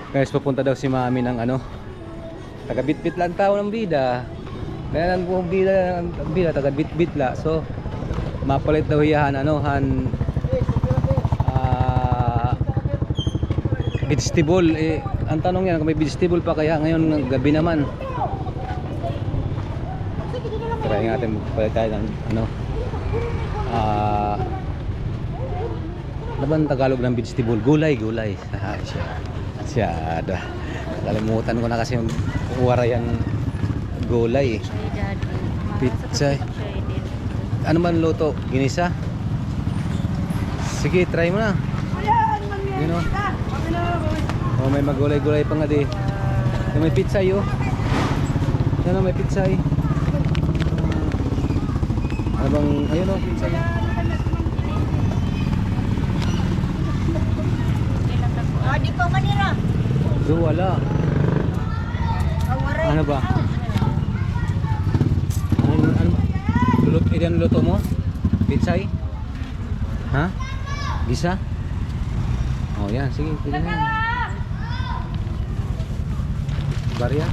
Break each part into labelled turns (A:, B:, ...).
A: Guys, papunta daw si mami ng ano, taga Bitbit lang tao ng bida. Kaya lang po bida taga Bitbit la. So mapalit daw hiyahan ano han vegetable ang tanong yan kung may vegetable pa kaya ngayon gabi naman. Try natin magpalit tayo ng ano laban Tagalog ng vegetable, gulay siya kalimutan ko na kasi yung warayan gulay pizza. Ano man luto? Ginisa? Sige, try mo na. You know? Oh, may magulay-gulay pa nga di. May pizza yo. Ano may pizza eh. Ano bang ayun oh, pizza yo.
B: Di pa manira.
A: Do wala. Ano ba? Ano luto mo? Pizza? Ha? Gisa? Oh, yan, sige, tingnan na. Barya?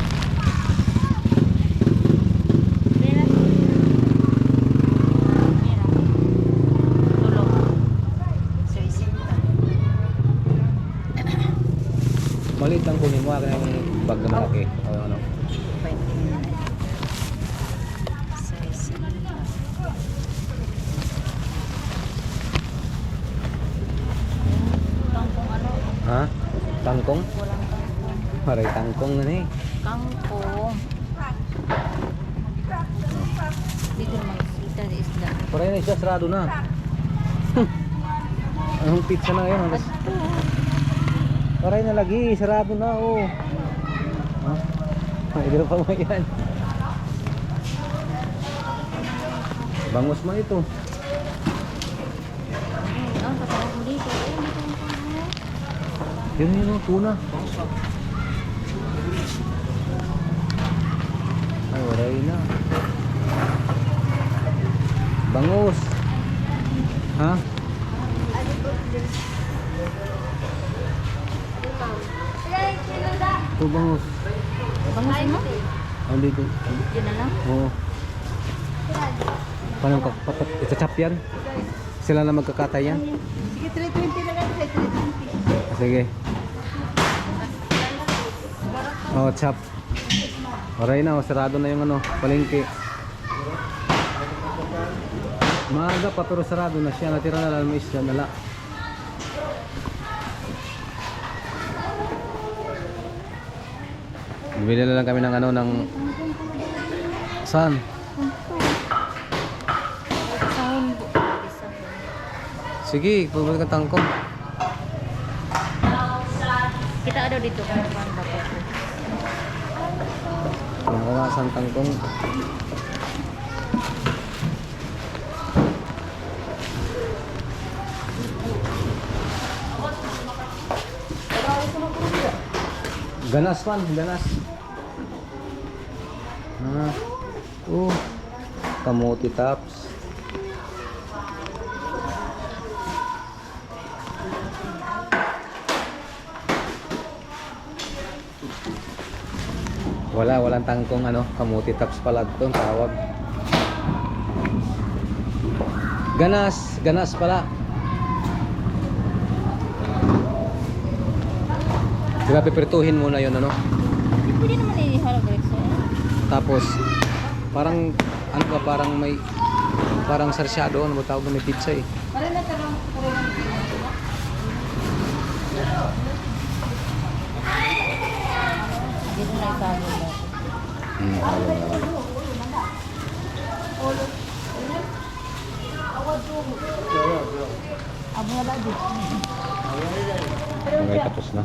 A: Maliit lang kunin mo akin yung bag na malaki. O ano? Ha? Tangkong?
B: Walang kangkong.
A: Maray tangkong na eh.
B: Kangkong. Dito naman kita di isda.
A: Paray na siya, sarado na. Anong pizza na ngayon? Paray na lagi, sarado na oh. Ha? Hindi na pa mo yan. Bangus man ito.
B: Ang kasama mo dito.
A: Yun oh, tuna. Ay, waray na. Bangus. Ha? Ito bangus.
B: Bangus mo?
A: Ang dito.
B: Yun na lang.
A: Oo. Paano itachap yan? Sila na magkakatay yan?
B: Sige, 320 na lang. 320.
A: Sige. Oh, chop. Oray na, sarado na yung ano, palengke. Maaga pa pero sarado na siya. Natira na lang may isda nala. Bumili na lang kami ng ano ng saan? Sige, pupunta ka tangkong.
B: Kita ada dito kung ano dapat.
A: Saan tangkong? Ganas man, ganas. Kamuti tops. Walang tangkong ano, kamuti tops pala ito ang tawag. Ganas pala. Diba pipirtuhin muna yun ano?
B: Pwede naman iharap direksyon.
A: Tapos parang ano ba, parang sarsyado, ano ba tawag na may pizza eh.
B: Dito na itago mo.
A: Halo na lang.
B: Abo na dito.
A: Okay, tapos na.